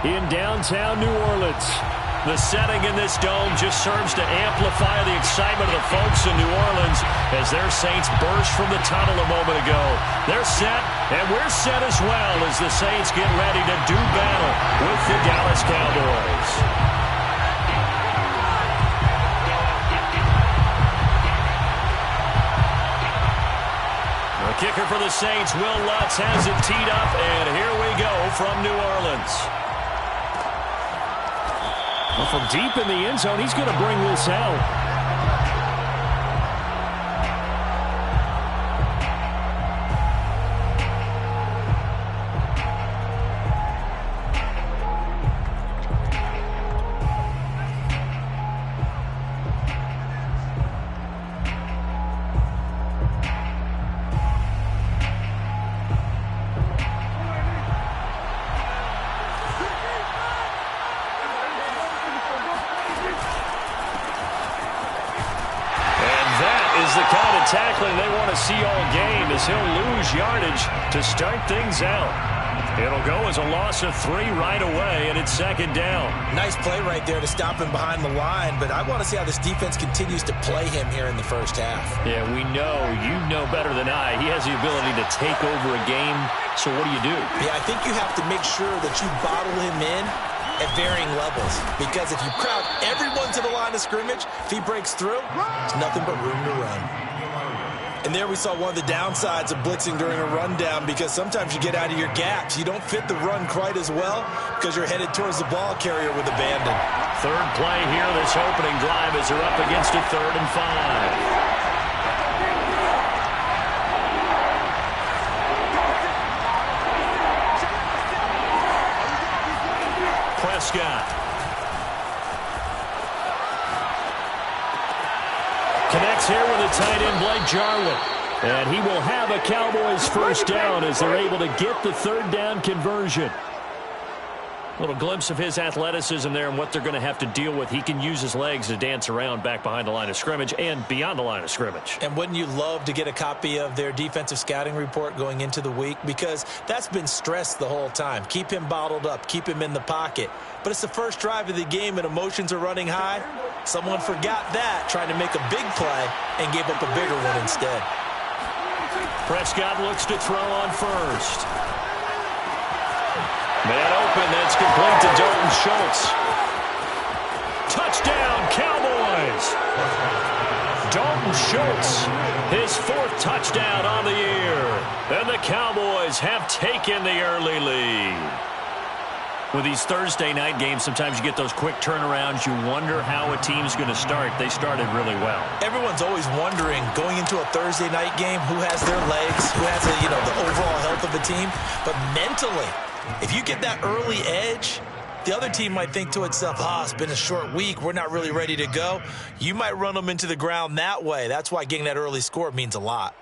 in downtown New Orleans. The setting in this dome just serves to amplify the excitement of the folks in New Orleans as their Saints burst from the tunnel a moment ago. They're set, and we're set as well as the Saints get ready to do battle with the Dallas Cowboys. The kicker for the Saints, Will Lutz, has it teed up, and here we go from New Orleans. Well, from deep in the end zone, he's going to bring this out. The kind of tackling they want to see all game as he'll lose yardage to start things out. It'll go as a loss of 3 right away, and it's second down. Nice play right there to stop him behind the line, but I want to see how this defense continues to play him here in the first half. Yeah, we know, you know better than I, he has the ability to take over a game, so what do? Yeah, I think you have to make sure that you bottle him in at varying levels, because if you crowd everyone to the line of scrimmage, if he breaks through, it's nothing but room to run. And there we saw one of the downsides of blitzing during a rundown, because sometimes you get out of your gaps. You don't fit the run quite as well because you're headed towards the ball carrier with abandon. Third play here, this opening drive as they're up against a 3rd and 5. Prescott connects here with a tight end, Blake Jarwin. And he will have a Cowboys first down as they're able to get the 3rd down conversion. A little glimpse of his athleticism there and what they're going to have to deal with. He can use his legs to dance around back behind the line of scrimmage and beyond the line of scrimmage. And wouldn't you love to get a copy of their defensive scouting report going into the week? Because that's been stressed the whole time. Keep him bottled up. Keep him in the pocket. But it's the first drive of the game and emotions are running high. Someone forgot that, trying to make a big play, and gave up a bigger one instead. Prescott looks to throw on first. Man open, that's complete to Dalton Schultz. Touchdown, Cowboys! Dalton Schultz, his 4th touchdown on the year. And the Cowboys have taken the early lead. With these Thursday night games, sometimes you get those quick turnarounds. You wonder how a team's going to start. They started really well. Everyone's always wondering, going into a Thursday night game, who has their legs, who has the overall health of a team. But mentally, if you get that early edge, the other team might think to itself, it's been a short week, we're not really ready to go. You might run them into the ground that way. That's why getting that early score means a lot.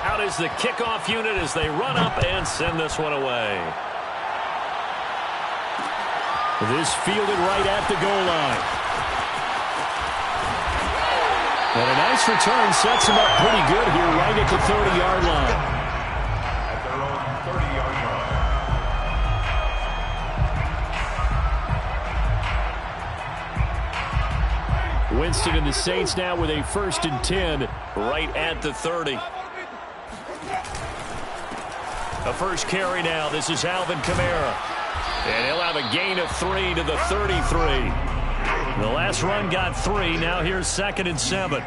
Out is the kickoff unit as they run up and send this one away. This fielded right at the goal line. And a nice return sets him up pretty good here right at the 30-yard line. At their own 30-yard line. Winston and the Saints now with a 1st and 10 right at the 30. A first carry now. This is Alvin Kamara. And he'll have a gain of 3 to the 33. The last run got 3. Now here's 2nd and 7. A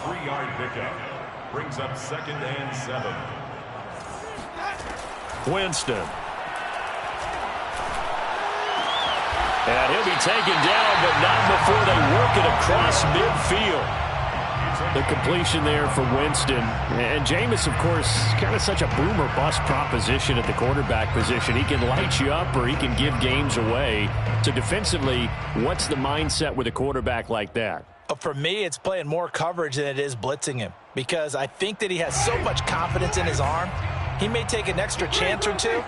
3-yard pickup brings up 2nd and 7. Winston. And he'll be taken down, but not before they work it across midfield. The completion there for Winston. And Jameis, of course, kind of such a boom or bust proposition at the quarterback position. He can light you up or he can give games away. So defensively, what's the mindset with a quarterback like that? For me, it's playing more coverage than it is blitzing him, because I think that he has so much confidence in his arm. He may take an extra chance or two.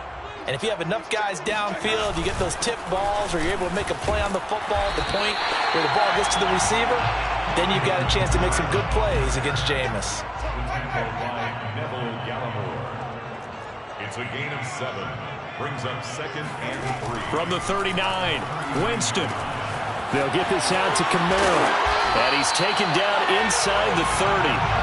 And if you have enough guys downfield, you get those tip balls, or you're able to make a play on the football at the point where the ball gets to the receiver, then you've got a chance to make some good plays against Jameis. It's a gain of 7. Brings up 2nd and 3. From the 39, Winston. They'll get this out to Kamara. And he's taken down inside the 30.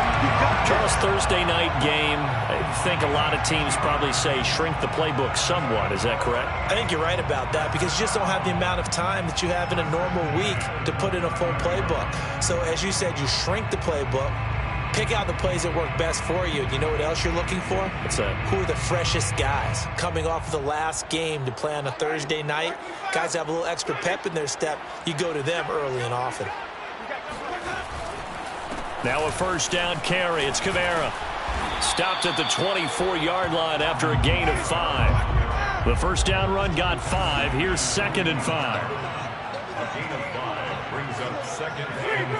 Charles, Thursday night game, I think a lot of teams probably say shrink the playbook somewhat. Is that correct? I think you're right about that, because you just don't have the amount of time that you have in a normal week to put in a full playbook. So as you said, you shrink the playbook, pick out the plays that work best for you. You know what else you're looking for? What's that? Who are the freshest guys coming off of the last game to play on a Thursday night? Guys have a little extra pep in their step. You go to them early and often. Now a first down carry. It's Kamara. Stopped at the 24-yard line after a gain of 5. The first down run got 5. Here's 2nd and 5. A gain of 5 brings up 2nd and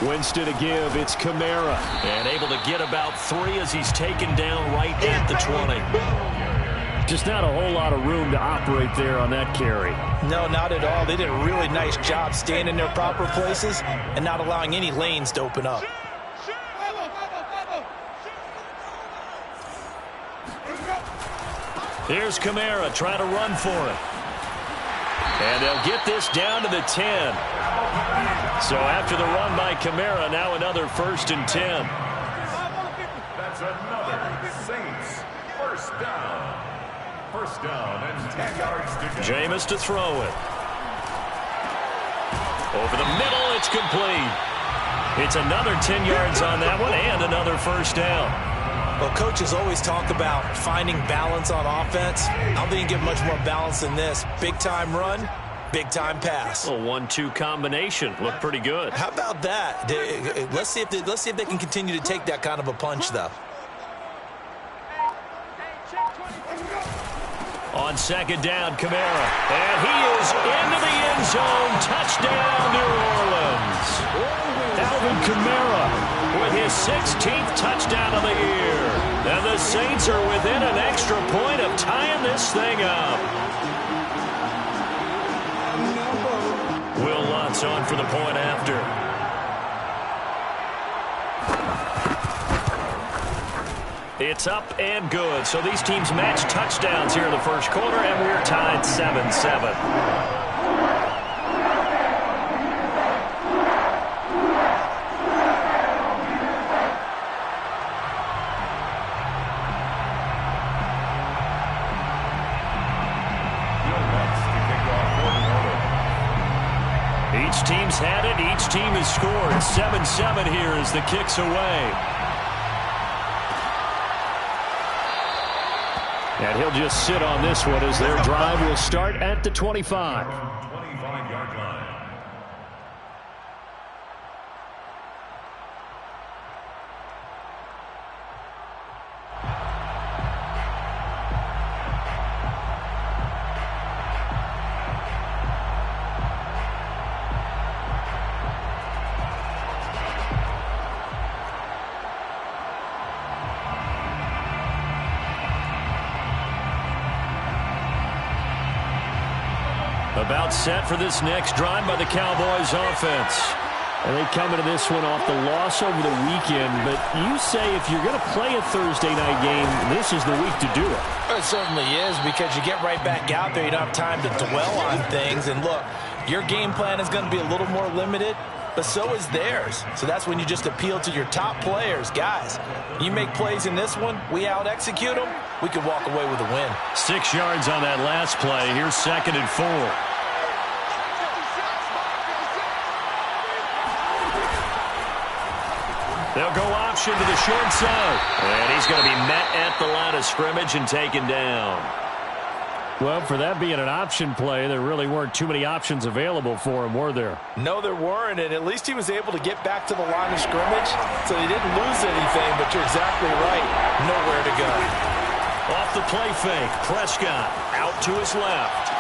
5. Winston to give. It's Kamara. And able to get about 3 as he's taken down right at the 20. Just not a whole lot of room to operate there on that carry. No, not at all. They did a really nice job staying in their proper places and not allowing any lanes to open up. Here's Kamara trying to run for it. And they'll get this down to the 10. So after the run by Kamara, now another 1st and 10. That's another Saints first down. First down and 10 yards to go. Jameis to throw it. Over the middle, it's complete. It's another 10 yards on that one and another first down. Well, coaches always talk about finding balance on offense. I don't think you get much more balance than this. Big-time run, big-time pass. A 1-2 combination. Looked pretty good. How about that? Let's see if they can continue to take that kind of a punch, though. On 2nd down, Kamara. And he is into the end zone. Touchdown, New Orleans. Alvin Kamara with his 16th touchdown of the year. And the Saints are within an extra point of tying this thing up. Will Lutz on for the point after. It's up and good. So these teams match touchdowns here in the first quarter, and we're tied 7-7. Each team's had it. Each team has scored. 7-7 here as the kick's away. And he'll just sit on this one as their drive will start at the 25. 25-yard line. About set for this next drive by the Cowboys offense. And they come into this one off the loss over the weekend. But you say if you're going to play a Thursday night game, this is the week to do it. It certainly is, because you get right back out there. You don't have time to dwell on things. And look, your game plan is going to be a little more limited, but so is theirs. So that's when you just appeal to your top players. Guys, you make plays in this one, we out-execute them, we could walk away with a win. 6 yards on that last play. Here's 2nd and 4. They'll go option to the short side. And he's going to be met at the line of scrimmage and taken down. Well, for that being an option play, there really weren't too many options available for him, were there? No, there weren't, and at least he was able to get back to the line of scrimmage, so he didn't lose anything, but you're exactly right. Nowhere to go. Off the play fake, Prescott out to his left.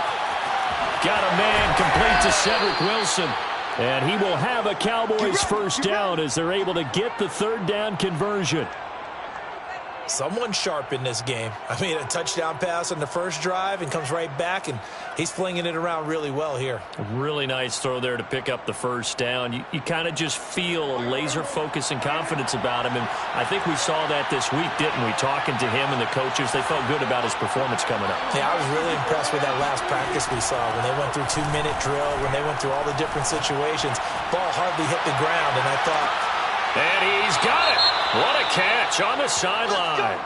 Got a man complete to Cedric Wilson. And he will have a Cowboys first down as they're able to get the third down conversion. Someone sharp in this game. I mean, a touchdown pass on the first drive and comes right back, and he's flinging it around really well here. A really nice throw there to pick up the first down. You kind of just feel a laser focus and confidence about him, and I think we saw that this week, didn't we? Talking to him and the coaches, they felt good about his performance coming up. Yeah, I was really impressed with that last practice we saw when they went through 2-minute drill, when they went through all the different situations. Ball hardly hit the ground, and I thought... And he's got it. What a catch on the sideline.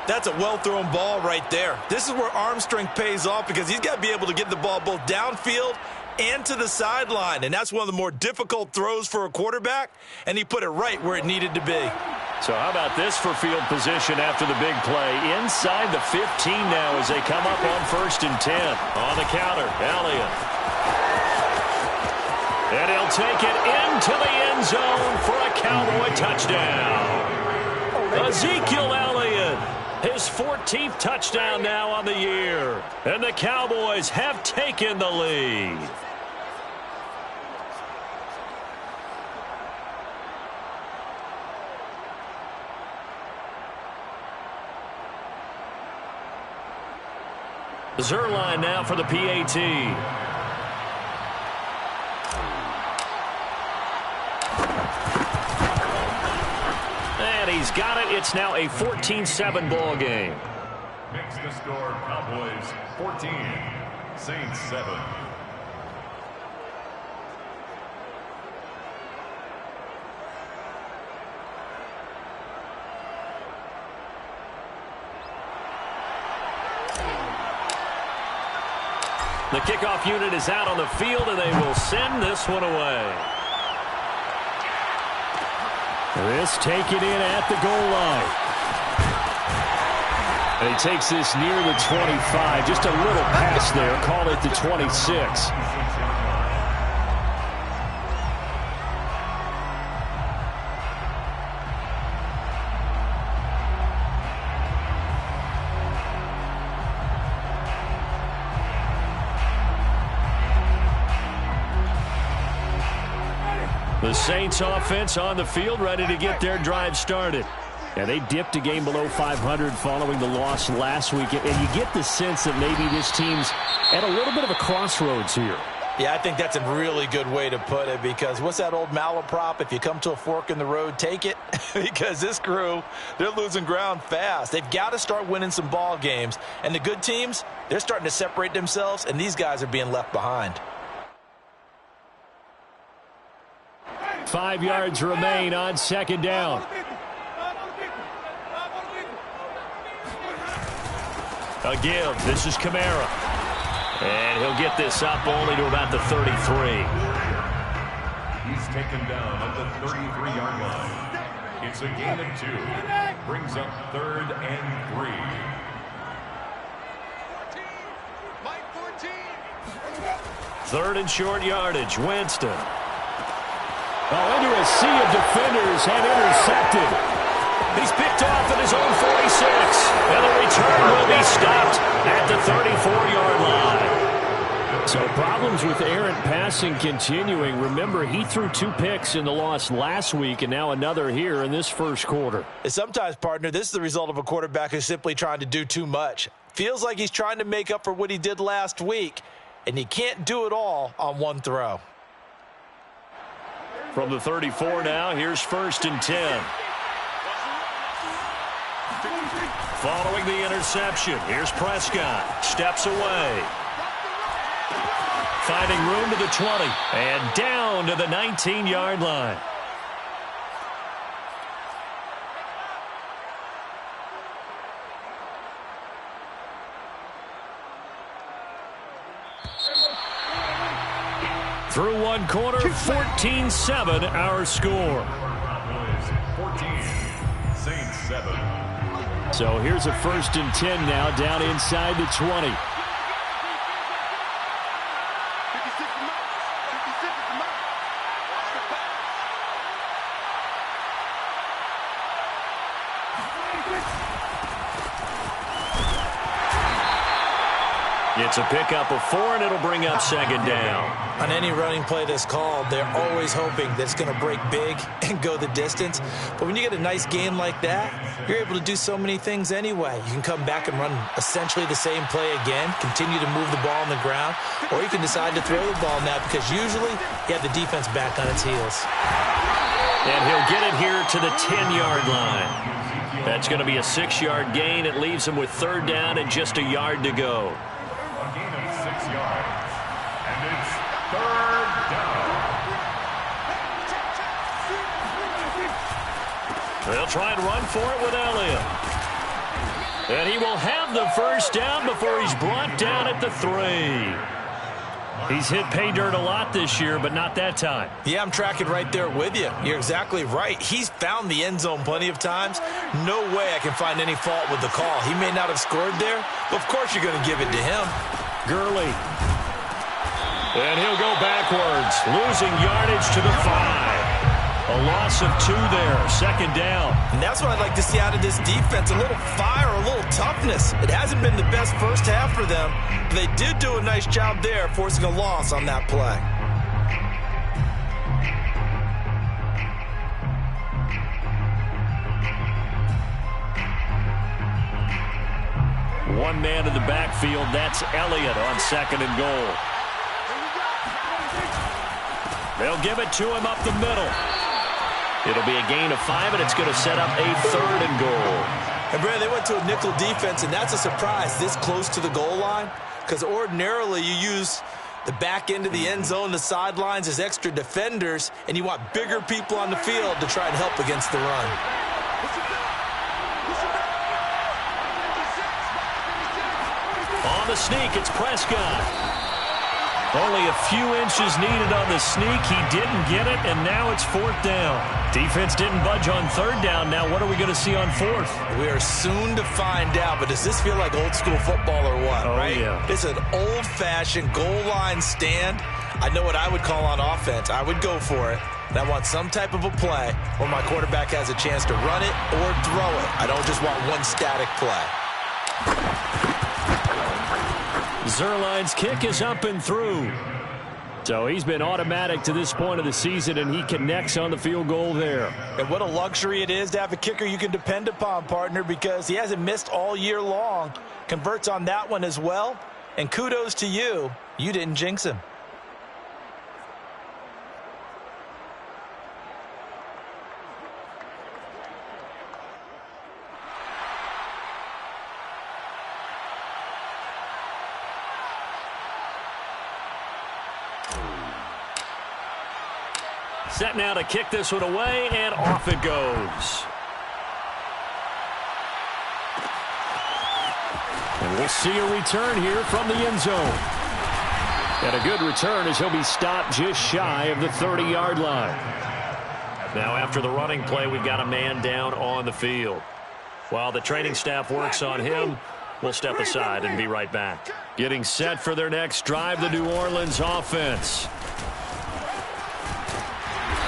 That's a well-thrown ball right there. This is where arm strength pays off because he's got to be able to get the ball both downfield and to the sideline. And that's one of the more difficult throws for a quarterback, and he put it right where it needed to be. So how about this for field position after the big play? Inside the 15 now as they come up on 1st and 10. On the counter, Elliott. And he'll take it into the end zone for a Cowboy touchdown. Ezekiel Elliott, his 14th touchdown now on the year. And the Cowboys have taken the lead. Zuerlein now for the PAT. And he's got it. It's now a 14-7 ball game. Makes the score Cowboys 14, Saints 7. The kickoff unit is out on the field, and they will send this one away. This taken in at the goal line. And he takes this near the 25. Just a little pass there. Call it the 26. The Saints offense on the field, ready to get their drive started. And they dipped a game below 500 following the loss last week. And you get the sense that maybe this team's at a little bit of a crossroads here. Yeah, I think that's a really good way to put it, because what's that old malaprop? If you come to a fork in the road, take it. Because this crew, they're losing ground fast. They've got to start winning some ball games. And the good teams, they're starting to separate themselves, and these guys are being left behind. 5 yards remain on 2nd down. A give. This is Kamara. And he'll get this up only to about the 33. He's taken down at the 33-yard line. It's a gain of 2. Brings up 3rd and 3. 3rd and short yardage. Winston. Oh, into a sea of defenders and intercepted. He's picked off at his own 46. And the return will be stopped at the 34-yard line. So problems with errant passing continuing. Remember, he threw 2 picks in the loss last week, and now another here in this first quarter. Sometimes, partner, this is the result of a quarterback who's simply trying to do too much. Feels like he's trying to make up for what he did last week, and he can't do it all on one throw. From the 34 now, here's 1st and 10. Following the interception, here's Prescott. Steps away. Finding room to the 20. And down to the 19-yard line. Through one quarter, 14-7 our score. 14, Saints 7. So here's a 1st and 10 now, down inside the 20. It's a pickup of 4, and it'll bring up second down. On any running play that's called, they're always hoping that it's going to break big and go the distance. But when you get a nice game like that, you're able to do so many things anyway. You can come back and run essentially the same play again, continue to move the ball on the ground, or you can decide to throw the ball now because usually you have the defense back on its heels. And he'll get it here to the 10-yard line. That's going to be a 6-yard gain. It leaves him with third down and just a yard to go. A gain of 6 yards. And it's third down. They'll try and run for it with Elliott. And he will have the first down before he's brought down at the 3. He's hit pay dirt a lot this year, but not that time. Yeah, I'm tracking right there with you. You're exactly right. He's found the end zone plenty of times. No way I can find any fault with the call. He may not have scored there, but of course you're going to give it to him. Gurley. And he'll go backwards, losing yardage to the 5. A loss of 2 there, second down. And that's what I'd like to see out of this defense, a little fire, a little toughness. It hasn't been the best first half for them, but they did do a nice job there, forcing a loss on that play. One man in the backfield, that's Elliott on second and goal. They'll give it to him up the middle. It'll be a gain of 5, and it's going to set up a third and goal. And, Brad, they went to a nickel defense, and that's a surprise this close to the goal line because ordinarily you use the back end of the end zone, the sidelines as extra defenders, and you want bigger people on the field to try and help against the run. On the sneak, it's Prescott. Only a few inches needed on the sneak. He didn't get it, and now it's fourth down. Defense didn't budge on third down. Now what are we going to see on fourth? We are soon to find out, but does this feel like old school football or what, right? Yeah. It's an old-fashioned goal line stand. I know what I would call on offense. I would go for it. And I want some type of a play where my quarterback has a chance to run it or throw it. I don't just want one static play. Zuerlein's kick is up and through. So he's been automatic to this point of the season, and he connects on the field goal there. And what a luxury it is to have a kicker you can depend upon, partner, because he hasn't missed all year long. Converts on that one as well. And kudos to you. You didn't jinx him. Set now to kick this one away, and off it goes. And we'll see a return here from the end zone. And a good return as he'll be stopped just shy of the 30-yard line. Now after the running play, we've got a man down on the field. While the training staff works on him, we'll step aside and be right back. Getting set for their next drive, the New Orleans offense.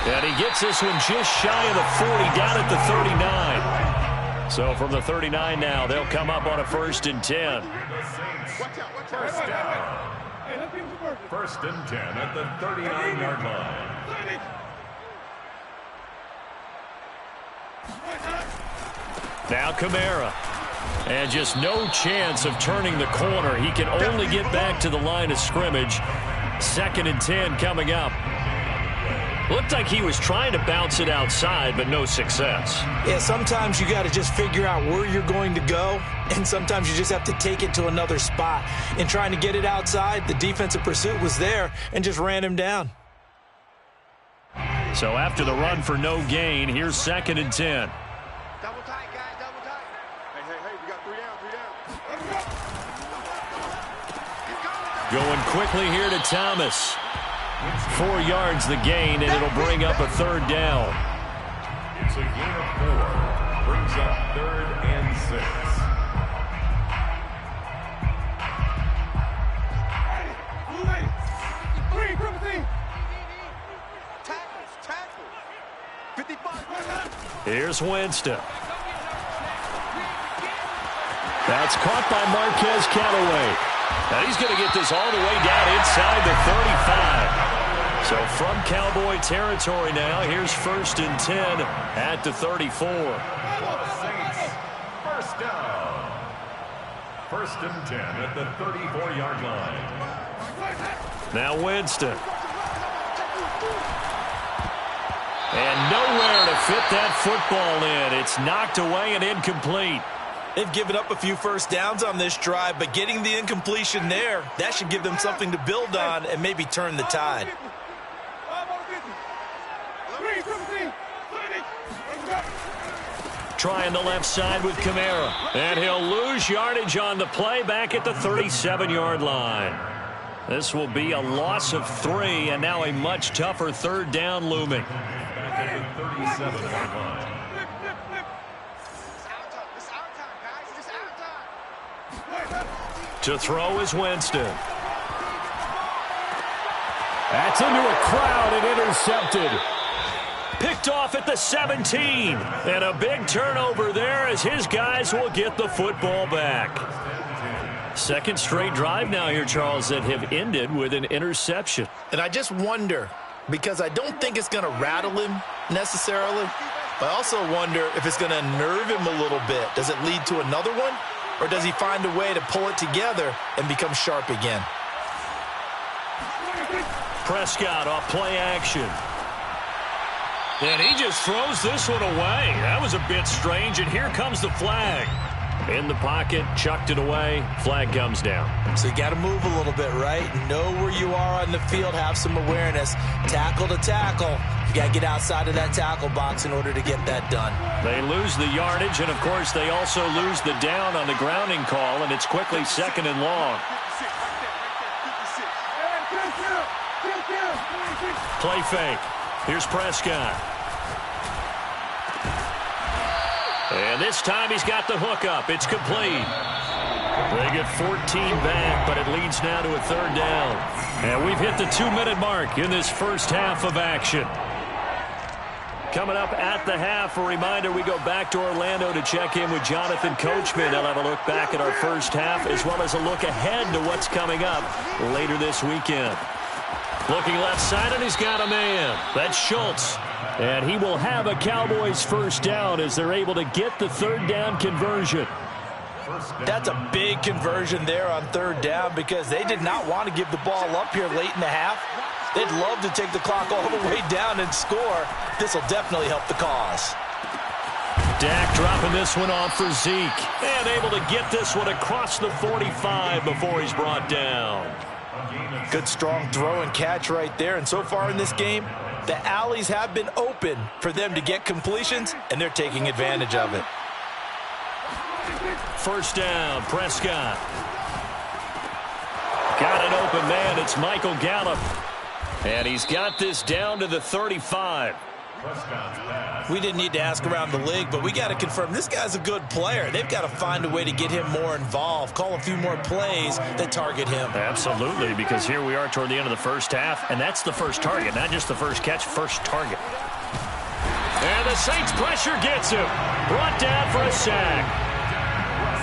And he gets this one just shy of the 40, down at the 39. So from the 39 now, they'll come up on a 1st and 10. First down. First and 10 at the 39-yard line. Now Kamara. And just no chance of turning the corner. He can only get back to the line of scrimmage. 2nd and 10 coming up. Looked like he was trying to bounce it outside, but no success. Yeah, sometimes you got to just figure out where you're going to go, and sometimes you just have to take it to another spot. In trying to get it outside, the defensive pursuit was there and just ran him down. So after the run for no gain, here's 2nd and 10. Double tight, guys, double tight. Hey, we got 3 down. Going quickly here to Thomas. 4 yards the gain, and it'll bring up a 3rd down. It's a gain of 4. Brings up 3rd and 6. Tackle. 55. Here's Winston. That's caught by Marquez Callaway. And he's going to get this all the way down inside the 35. So from Cowboy territory now, here's 1st and 10 at the 34. Saints, first down. 1st and 10 at the 34-yard line. Now Winston. And nowhere to fit that football in. It's knocked away and incomplete. They've given up a few first downs on this drive, but getting the incompletion there, that should give them something to build on and maybe turn the tide. Trying the left side with Kamara. And he'll lose yardage on the play back at the 37-yard line. This will be a loss of 3, and now a much tougher 3rd down looming. Back at the 37-yard line. To throw is Winston. That's into a crowd and intercepted. Picked off at the 17. And a big turnover there as his guys will get the football back. 2nd straight drive now here, Charles, that have ended with an interception. And I just wonder, because I don't think it's going to rattle him necessarily, but I also wonder if it's going to nerve him a little bit. Does it lead to another one? Or does he find a way to pull it together and become sharp again? Prescott off play action. And he just throws this one away. That was a bit strange, and here comes the flag. In the pocket, chucked it away, flag comes down. So you got to move a little bit, right? Know where you are on the field, have some awareness. Tackle to tackle. You got to get outside of that tackle box in order to get that done. They lose the yardage, and of course they also lose the down on the grounding call, and it's quickly 2nd and long. Play fake. Here's Prescott. And this time he's got the hook up. It's complete. They get 14 back, but it leads now to a 3rd down. And we've hit the 2-minute mark in this first half of action. Coming up at the half, a reminder, we go back to Orlando to check in with Jonathan Coachman. They'll have a look back at our first half as well as a look ahead to what's coming up later this weekend. Looking left side, and he's got a man. That's Schultz. And he will have a Cowboys 1st down as they're able to get the 3rd down conversion. That's a big conversion there on 3rd down because they did not want to give the ball up here late in the half. They'd love to take the clock all the way down and score. This will definitely help the cause. Dak dropping this one off for Zeke. And able to get this one across the 45 before he's brought down. Good strong throw and catch right there. And so far in this game, the alleys have been open for them to get completions, and they're taking advantage of it. 1st down, Prescott. Got an open man. It's Michael Gallup. And he's got this down to the 35. We didn't need to ask around the league, but we got to confirm this guy's a good player. They've got to find a way to get him more involved, call a few more plays that target him. Absolutely, because here we are toward the end of the first half, and that's the first target, not just the first catch, first target. And the Saints pressure gets him. Brought down for a sack.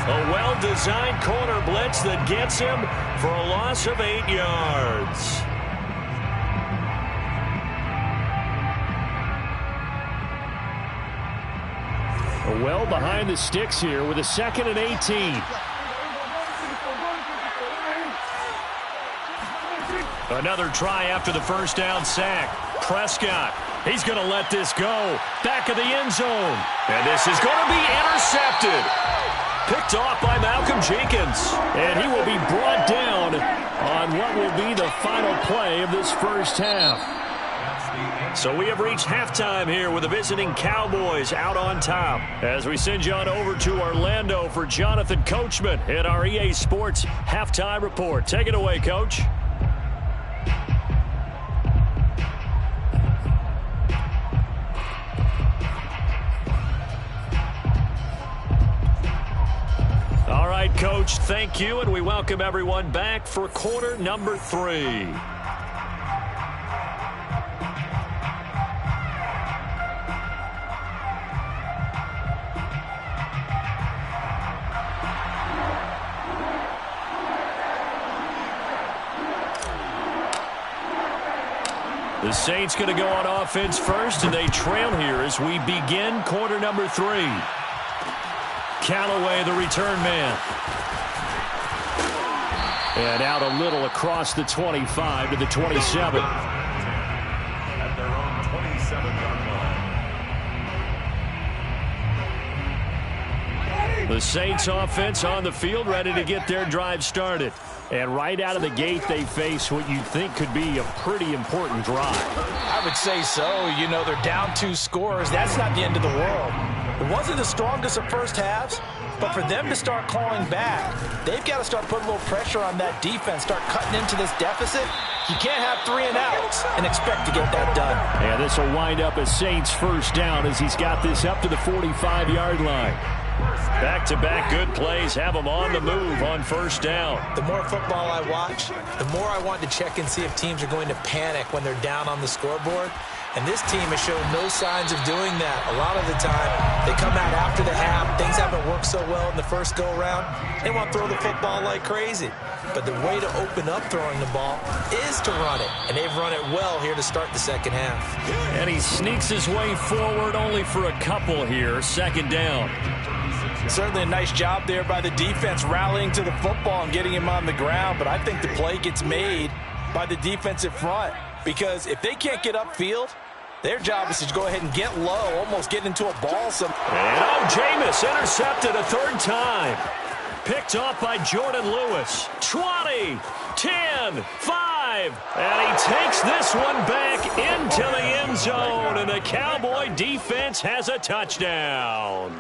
A well-designed corner blitz that gets him for a loss of 8 yards. Well behind the sticks here with a 2nd and 18. Another try after the 1st down sack. Prescott, he's going to let this go. Back of the end zone. And this is going to be intercepted. Picked off by Malcolm Jenkins. And he will be brought down on what will be the final play of this first half. So we have reached halftime here with the visiting Cowboys out on top. As we send you on over to Orlando for Jonathan Coachman at our EA Sports Halftime Report. Take it away, Coach. All right, Coach, thank you, and we welcome everyone back for quarter number 3. The Saints going to go on offense first, and they trail here as we begin quarter number 3. Callaway, the return man. And out a little across the 25 to the 27. At their own 27-yard line. The Saints offense on the field, ready to get their drive started. And right out of the gate, they face what you'd think could be a pretty important drive. I would say so. You know, they're down 2 scores. That's not the end of the world. It wasn't the strongest of first halves, but for them to start clawing back, they've got to start putting a little pressure on that defense, start cutting into this deficit. You can't have 3 and outs and expect to get that done. And this will wind up a Saints first down as he's got this up to the 45-yard line. Back-to-back good plays have them on the move on first down. The more football I watch, the more I want to check and see if teams are going to panic when they're down on the scoreboard. And this team has shown no signs of doing that. A lot of the time, they come out after the half. Things haven't worked so well in the first go-around. They want to throw the football like crazy. But the way to open up throwing the ball is to run it. And they've run it well here to start the second half. And he sneaks his way forward only for a couple here. Second down. Certainly a nice job there by the defense rallying to the football and getting him on the ground. But I think the play gets made by the defensive front. Because if they can't get upfield, their job is to go ahead and get low, almost get into a ball. And Jameis intercepted a third time. Picked off by Jordan Lewis. 20, 10, 5. And he takes this one back into the end zone. And the Cowboy defense has a touchdown.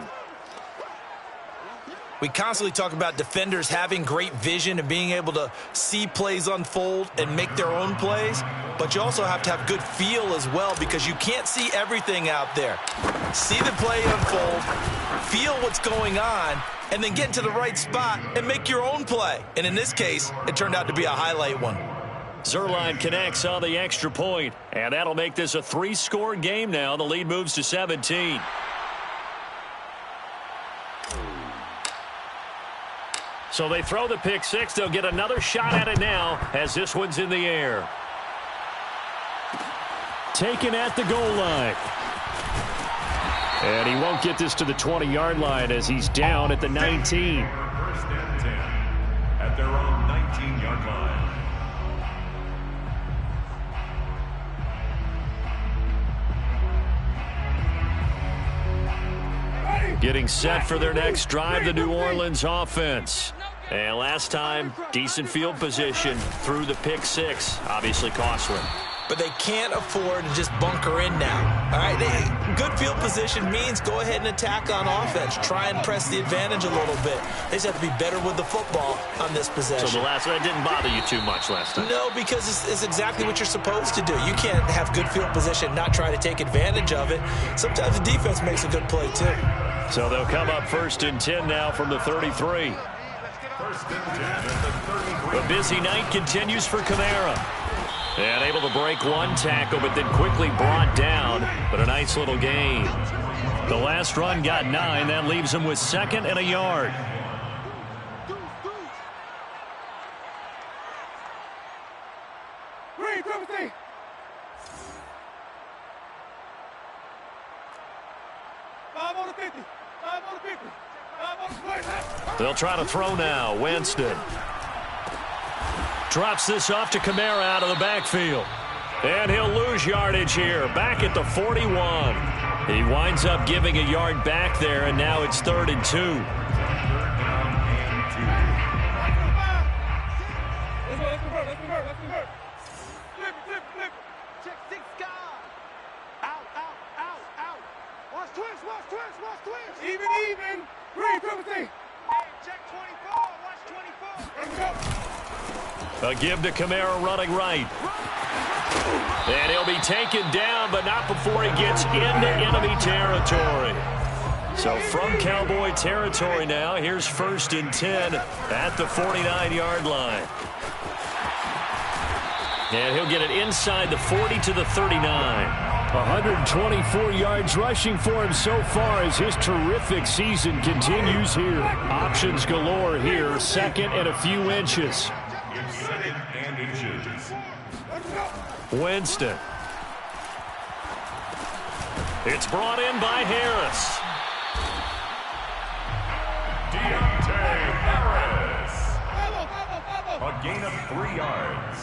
We constantly talk about defenders having great vision and being able to see plays unfold and make their own plays. But you also have to have good feel as well because you can't see everything out there. See the play unfold, feel what's going on, and then get into the right spot and make your own play. And in this case, it turned out to be a highlight one. Zuerlein connects on the extra point, and that'll make this a 3-score game now. The lead moves to 17. So they throw the pick six. They'll get another shot at it now as this one's in the air. Taken at the goal line. And he won't get this to the 20-yard line as he's down at the 19. First and 10 at their own 19-yard line. Getting set for their next drive, the New Orleans offense. And last time, decent field position through the pick six. Obviously costly. But they can't afford to just bunker in now. All right, good field position means go ahead and attack on offense. Try and press the advantage a little bit. They just have to be better with the football on this possession. So the last one didn't bother you too much last time? No, because it's exactly what you're supposed to do. You can't have good field position, not try to take advantage of it. Sometimes the defense makes a good play, too. So they'll come up first and 10 now from the 33. First and 10 at the 33. A busy night continues for Kamara. And able to break one tackle, but then quickly brought down. But a nice little gain. The last run got 9. That leaves him with 2nd and a yard. They'll try to throw now. Winston drops this off to Kamara out of the backfield. And he'll lose yardage here. Back at the 41. He winds up giving a yard back there, and now it's 3rd and 2. A give to Kamara running right. And he'll be taken down, but not before he gets into enemy territory. So from Cowboy territory now, here's 1st and 10 at the 49-yard line. And he'll get it inside the 40 to the 39. 124 yards rushing for him so far as his terrific season continues here. Options galore here, 2nd and a few inches. Second and inches. Winston It's brought in by Harris. Deontay Harris. A gain of 3 yards.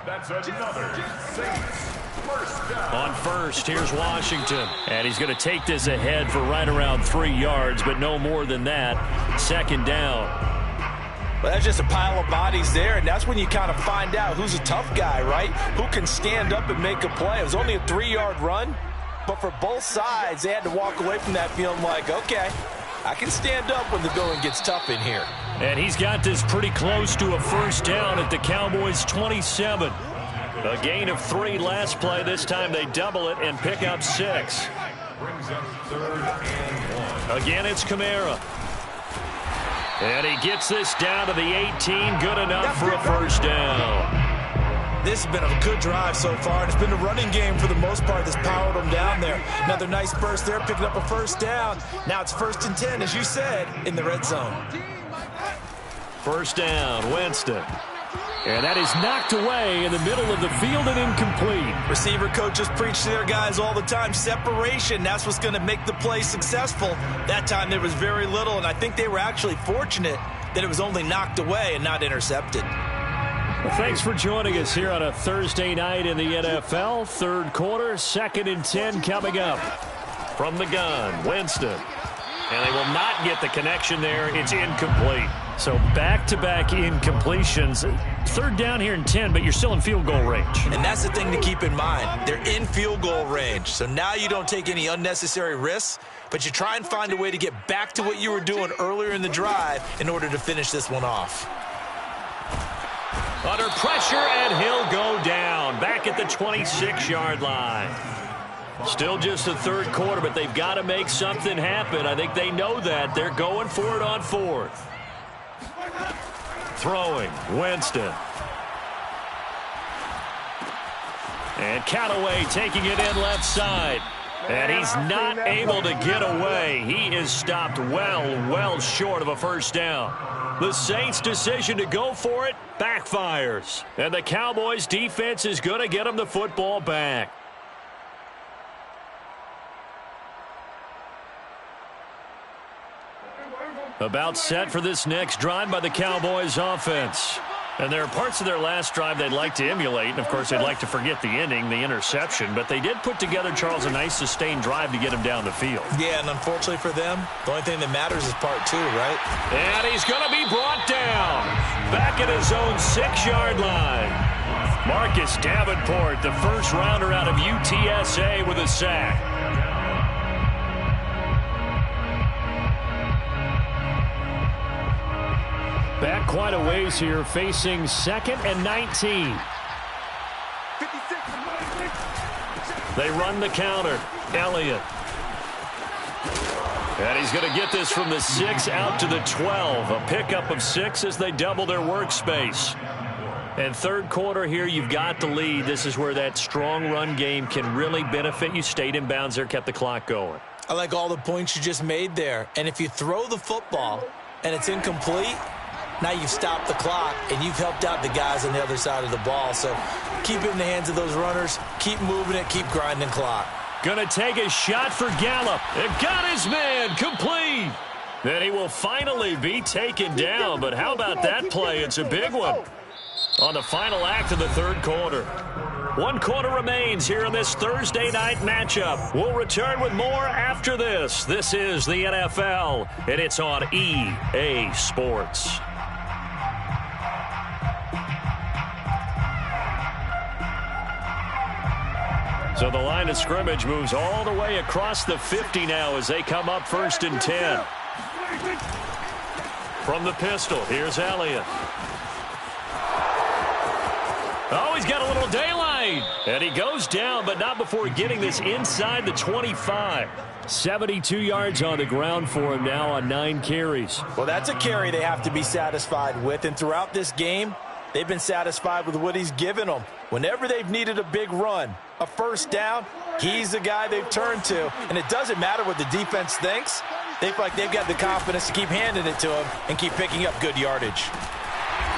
That's another Saints first down. On first, here's Washington. And he's going to take this ahead for right around 3 yards, but no more than that. Second down. Well, that's just a pile of bodies there, and that's when you kind of find out who's a tough guy, right? Who can stand up and make a play. It was only a 3-yard run, but for both sides, they had to walk away from that feeling like, okay, I can stand up when the going gets tough in here. And he's got this pretty close to a first down at the Cowboys' 27. A gain of 3 last play. This time they double it and pick up 6. Brings up 3rd and 1. Again, it's Kamara. And he gets this down to the 18. Good enough for a first down. This has been a good drive so far, and it's been the running game for the most part that's powered them down there. Another nice burst there, picking up a first down. Now it's 1st and 10, as you said, in the red zone. First down, Winston. And that is knocked away in the middle of the field and incomplete. Receiver coaches preach to their guys all the time. Separation, that's what's going to make the play successful. That time there was very little, and I think they were actually fortunate that it was only knocked away and not intercepted. Well, thanks for joining us here on a Thursday night in the NFL. Third quarter, 2nd and 10 coming up. From the gun, Winston. And they will not get the connection there. It's incomplete. So back-to-back incompletions. 3rd down here and 10, but you're still in field goal range. And that's the thing to keep in mind. They're in field goal range. So now you don't take any unnecessary risks, but you try and find a way to get back to what you were doing earlier in the drive in order to finish this one off. Under pressure, and he'll go down. Back at the 26-yard line. Still just the 3rd quarter, but they've got to make something happen. I think they know that. They're going for it on 4th. Throwing, Winston. And Callaway taking it in left side. And he's not able to get away. He is stopped well short of a first down. The Saints' decision to go for it backfires. And the Cowboys' defense is going to get them the football back. About set for this next drive by the Cowboys offense. And there are parts of their last drive they'd like to emulate. And, of course, they'd like to forget the ending, the interception. But they did put together, Charles, a nice sustained drive to get him down the field. Yeah, and unfortunately for them, the only thing that matters is part 2, right? And he's going to be brought down. Back at his own 6-yard line. Marcus Davenport, the first rounder out of UTSA, with a sack. Back quite a ways here, facing 2nd and 19. They run the counter. Elliott. And he's going to get this from the 6 out to the 12. A pickup of 6 as they double their workspace. And 3rd quarter here, you've got the lead. This is where that strong run game can really benefit you. Stayed in bounds there, kept the clock going. I like all the points you just made there. And if you throw the football and it's incomplete, now you've stopped the clock, and you've helped out the guys on the other side of the ball. So keep it in the hands of those runners. Keep moving it. Keep grinding clock. Going to take a shot for Gallup. And got his man complete. Then he will finally be taken down. But how about that play? It's a big one on the final act of the 3rd quarter. 1 quarter remains here in this Thursday night matchup. We'll return with more after this. This is the NFL, and it's on EA Sports. So the line of scrimmage moves all the way across the 50 now as they come up 1st and 10. From the pistol, here's Elliott. Oh, he's got a little daylight. And he goes down, but not before getting this inside the 25. 72 yards on the ground for him now on 9 carries. Well, that's a carry they have to be satisfied with. And throughout this game, they've been satisfied with what he's given them. Whenever they've needed a big run, a first down, he's the guy they've turned to. And it doesn't matter what the defense thinks. They feel like they've got the confidence to keep handing it to him and keep picking up good yardage.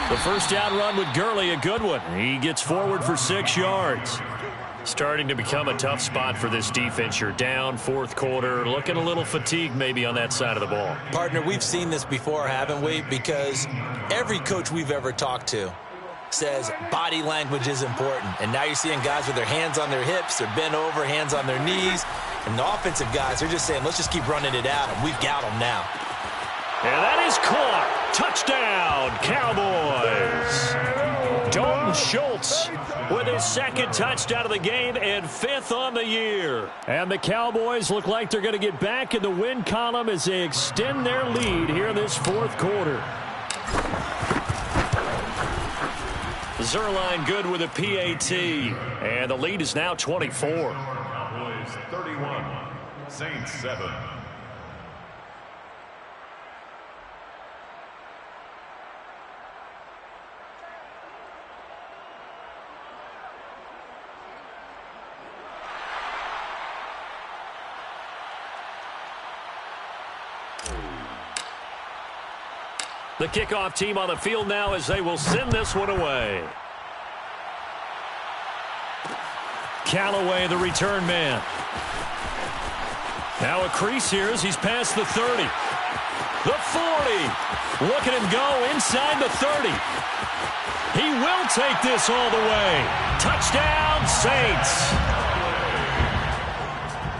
The first down run with Gurley, a good one. He gets forward for 6 yards. Starting to become a tough spot for this defense. You're down fourth quarter, looking a little fatigued maybe on that side of the ball. Partner, we've seen this before, haven't we? Because every coach we've ever talked to says body language is important. And now you're seeing guys with their hands on their hips, they're bent over, hands on their knees. And the offensive guys, they're just saying, let's just keep running it at them. We've got them now. And that is caught. Touchdown, Cowboys. Dalton Schultz with his second touchdown of the game and 5th on the year. And the Cowboys look like they're going to get back in the win column as they extend their lead here in this fourth quarter. Zuerlein good with a PAT. And the lead is now 24. Cowboys 31, Saints 7. The kickoff team on the field now as they will send this one away. Callaway, the return man. Now a crease here as he's past the 30. The 40. Look at him go inside the 30. He will take this all the way. Touchdown, Saints.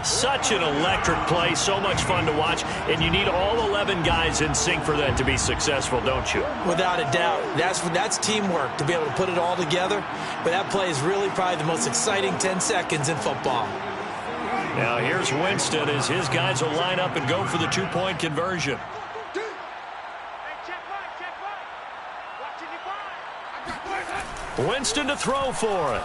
Such an electric play, so much fun to watch, and you need all 11 guys in sync for that to be successful, don't you? Without a doubt. That's teamwork, to be able to put it all together. But that play is really probably the most exciting 10 seconds in football. Now here's Winston as his guys will line up and go for the two-point conversion. Winston to throw for it.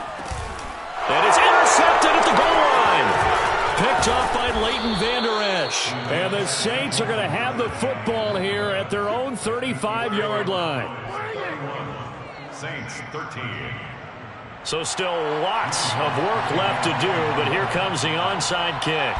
And it's intercepted at the goal line. Picked off by Leighton Vander Esch. And the Saints are going to have the football here at their own 35-yard line. Saints 13. So still lots of work left to do, but here comes the onside kick.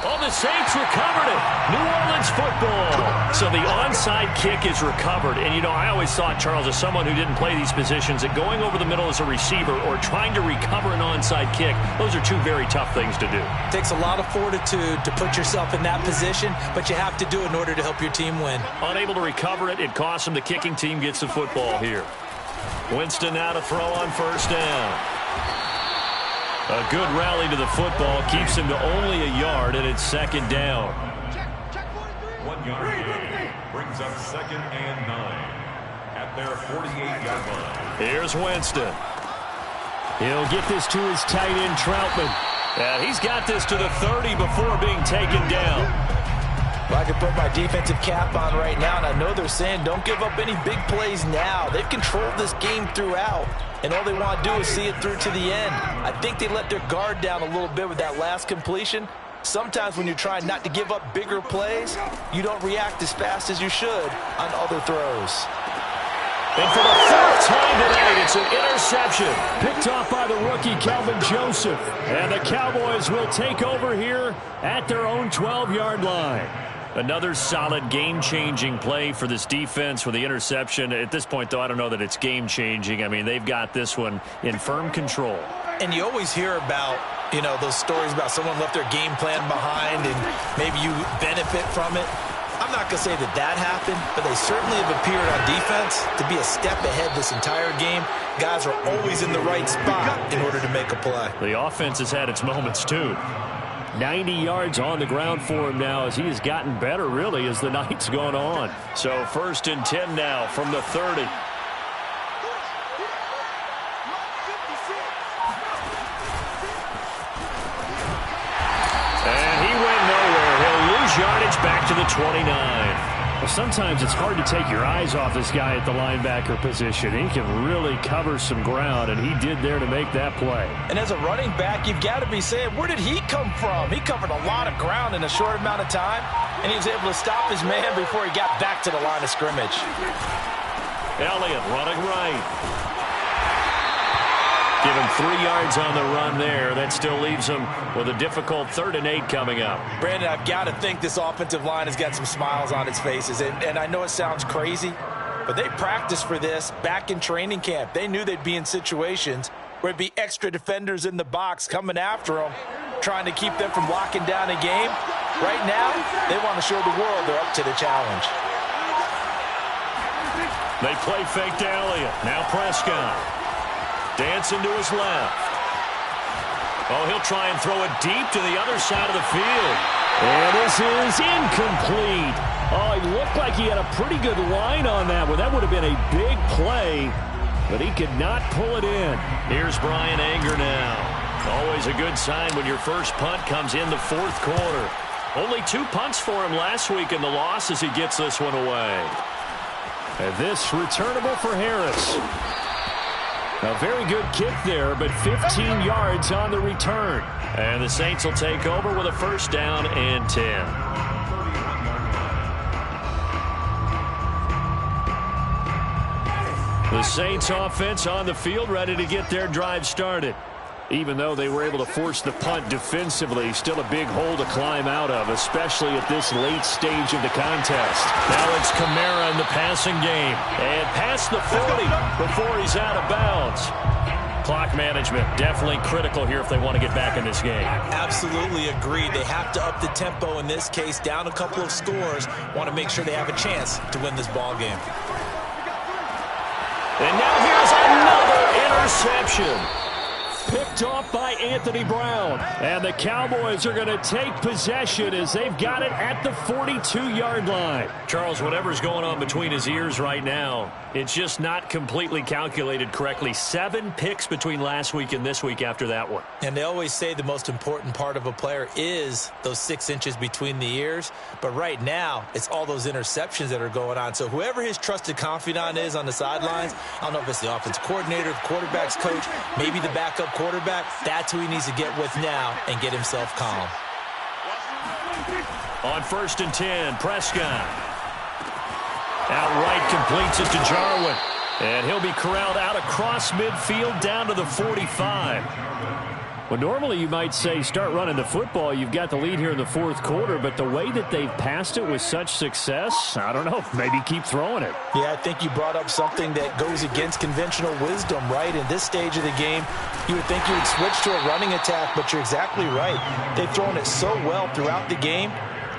Oh, the Saints recovered it. New Orleans football. So the onside kick is recovered. And, you know, I always thought, Charles, as someone who didn't play these positions, that going over the middle as a receiver or trying to recover an onside kick, those are two very tough things to do. It takes a lot of fortitude to put yourself in that position, but you have to do it in order to help your team win. Unable to recover it, it costs them. The kicking team gets the football here. Winston now to throw on first down. A good rally to the football keeps him to only a yard, and it's second down. 1 yard gain brings up 2nd and 9 at their 48-yard line. Here's Winston. He'll get this to his tight end, Troutman. Yeah, he's got this to the 30 before being taken down. Well, I can put my defensive cap on right now, and I know they're saying don't give up any big plays now. They've controlled this game throughout, and all they want to do is see it through to the end. I think they let their guard down a little bit with that last completion. Sometimes when you're trying not to give up bigger plays, you don't react as fast as you should on other throws. And for the 4th time tonight, it's an interception. Picked off by the rookie, Calvin Joseph. And the Cowboys will take over here at their own 12-yard line. Another solid game-changing play for this defense with the interception. At this point, though, I don't know that it's game-changing. I mean, they've got this one in firm control. And you always hear about, you know, those stories about someone left their game plan behind and maybe you benefit from it. I'm not going to say that that happened, but they certainly have appeared on defense to be a step ahead this entire game. Guys are always in the right spot in order to make a play. The offense has had its moments, too. 90 yards on the ground for him now as he has gotten better, really, as the night's gone on. So 1st and 10 now from the 30. And he went nowhere. He'll lose yardage back to the 29. Well, sometimes it's hard to take your eyes off this guy at the linebacker position. He can really cover some ground, and he did there to make that play. And as a running back, you've got to be saying, where did he come from? He covered a lot of ground in a short amount of time, and he was able to stop his man before he got back to the line of scrimmage. Elliott running right. Give him 3 yards on the run there. That still leaves him with a difficult 3rd and 8 coming up. Brandon, I've got to think this offensive line has got some smiles on its faces. And I know it sounds crazy, But they practiced for this back in training camp. They knew they'd be in situations where it'd be extra defenders in the box coming after them, trying to keep them from locking down a game. Right now, they want to show the world they're up to the challenge. They play fake to Elliott. Now Prescott. Dancing to his left. Oh, he'll try and throw it deep to the other side of the field. And this is incomplete. Oh, he looked like he had a pretty good line on that one. That would have been a big play, but he could not pull it in. Here's Brian Anger now. Always a good sign when your first punt comes in the fourth quarter. Only 2 punts for him last week in the loss as he gets this one away. And this returnable for Harris. A very good kick there, but 15 yards on the return. And the Saints will take over with a first down and 10. The Saints offense on the field, ready to get their drive started. Even though they were able to force the punt defensively, still a big hole to climb out of, especially at this late stage of the contest. Now it's Kamara in the passing game. And past the 40 before he's out of bounds. Clock management, definitely critical here if they want to get back in this game. Absolutely agreed. They have to up the tempo in this case, down a couple of scores. Want to make sure they have a chance to win this ball game. And now here's another interception. Picked off by Anthony Brown. And the Cowboys are going to take possession as they've got it at the 42-yard line. Charles, whatever's going on between his ears right now, it's just not completely calculated correctly. 7 picks between last week and this week after that one. And they always say the most important part of a player is those 6 inches between the ears. But right now, it's all those interceptions that are going on. So whoever his trusted confidant is on the sidelines, I don't know if it's the offense coordinator, the quarterback's coach, maybe the backup quarterback, that's who he needs to get with now and get himself calm. On 1st and 10, Prescott. Outright completes it to Jarwin. And he'll be corralled out across midfield down to the 45. Well, normally you might say start running the football. You've got the lead here in the fourth quarter, but the way that they've passed it with such success, I don't know, maybe keep throwing it. Yeah, I think you brought up something that goes against conventional wisdom, right? In this stage of the game, you would think you would switch to a running attack, but you're exactly right. They've thrown it so well throughout the game,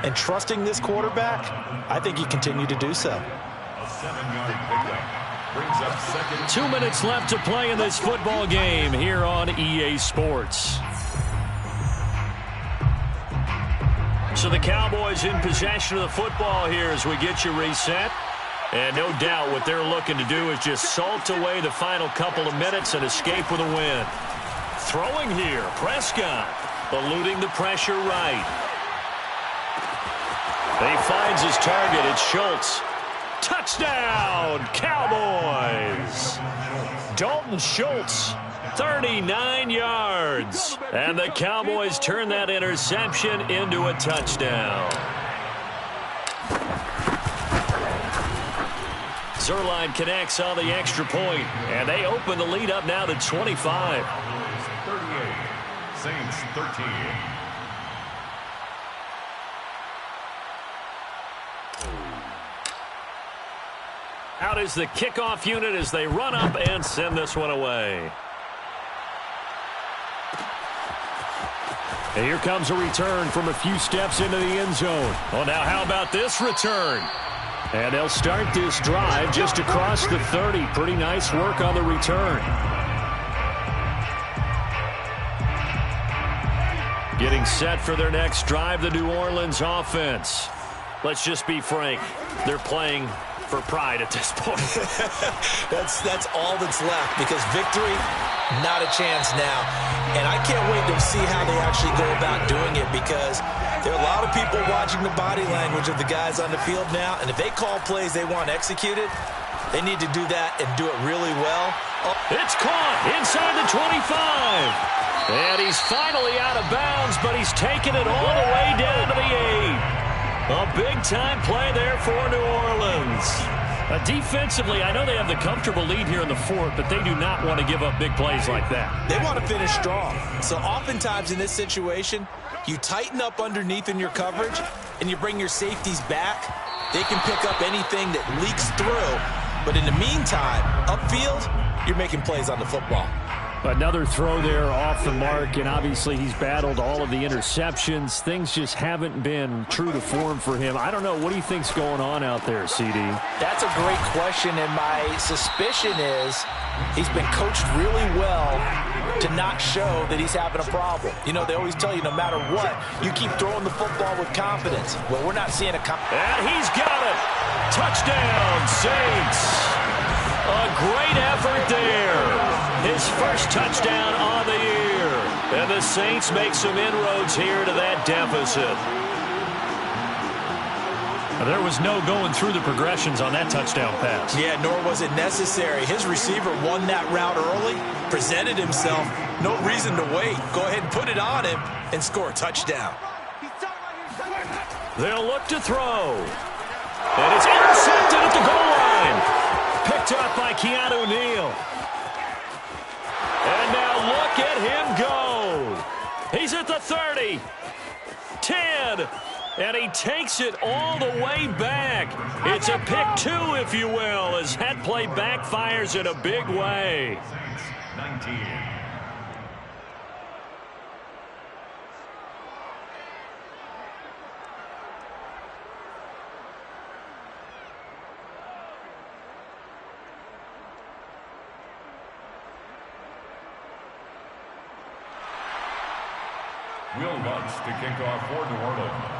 and trusting this quarterback, I think you continue to do so. A 7-yard pickup. Brings up second. 2 minutes left to play in this football game here on EA Sports. So the Cowboys in possession of the football here as we get you reset. And no doubt what they're looking to do is just salt away the final couple of minutes and escape with a win. Throwing here, Prescott, eluding the pressure right. He finds his target, it's Schultz. Touchdown, Cowboys! Dalton Schultz, 39 yards. And the Cowboys turn that interception into a touchdown. Zuerlein connects on the extra point, and they open the lead up now to 25. 38, Saints 13. Out is the kickoff unit as they run up and send this one away. And here comes a return from a few steps into the end zone. Well, now how about this return? And they'll start this drive just across the 30. Pretty nice work on the return. Getting set for their next drive, the New Orleans offense. Let's just be frank. They're playing for pride at this point. That's all that's left, because victory, not a chance now. And I can't wait to see how they actually go about doing it, because there are a lot of people watching the body language of the guys on the field now, and if they call plays they want executed, they need to do that and do it really well. Oh. It's caught inside the 25. And he's finally out of bounds, but he's taken it all the way down to the 8. A big-time play there for New Orleans. Defensively, I know they have the comfortable lead here in the fourth, but they do not want to give up big plays like that. They want to finish strong. So oftentimes in this situation, you tighten up underneath in your coverage, and you bring your safeties back. They can pick up anything that leaks through, But in the meantime, upfield, you're making plays on the football. Another throw there off the mark, and obviously he's battled all of the interceptions. Things just haven't been true to form for him. I don't know. What do you think's going on out there, CD? That's a great question, and my suspicion is he's been coached really well to not show that he's having a problem. You know, they always tell you no matter what, you keep throwing the football with confidence. Well, we're not seeing a and he's got it. Touchdown, Saints. A great effort there. His first touchdown on the year. And the Saints make some inroads here to that deficit. There was no going through the progressions on that touchdown pass. Yeah, nor was it necessary. His receiver won that route early, presented himself. No reason to wait. Go ahead and put it on him and score a touchdown. They'll look to throw. And it's intercepted at the goal line. Picked up by Keanu Neal. And now look at him go. He's at the 30, 10, and he takes it all the way back. It's a pick two, if you will, as that play backfires in a big way. 19. Will Lutz to kick off for New Orleans.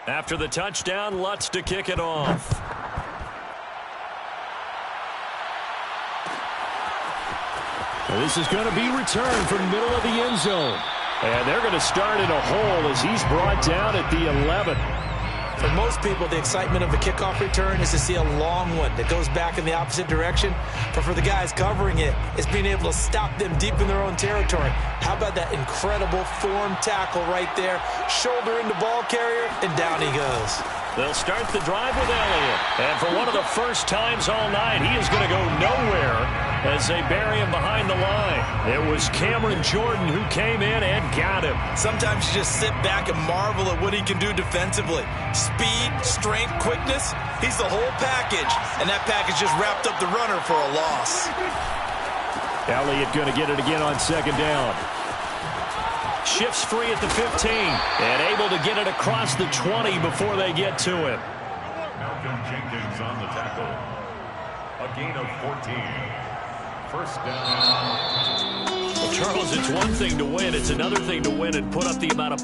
After the touchdown, Lutz to kick it off. This is going to be returned from the middle of the end zone. And they're going to start in a hole as he's brought down at the 11. For most people, the excitement of a kickoff return is to see a long one that goes back in the opposite direction. But for the guys covering it, it's being able to stop them deep in their own territory. How about that incredible form tackle right there? Shoulder into ball carrier, and down he goes. They'll start the drive with Elliott. And for one of the first times all night, he is going to go nowhere as they bury him behind the line. It was Cameron Jordan who came in and got him. Sometimes you just sit back and marvel at what he can do defensively. Speed, strength, quickness, he's the whole package. And that package just wrapped up the runner for a loss. Elliott going to get it again on second down. Shifts free at the 15 and able to get it across the 20 before they get to him. Malcolm Jenkins on the tackle. A gain of 14. First down. Well, Charles, it's one thing to win. It's another thing to win and put up the amount of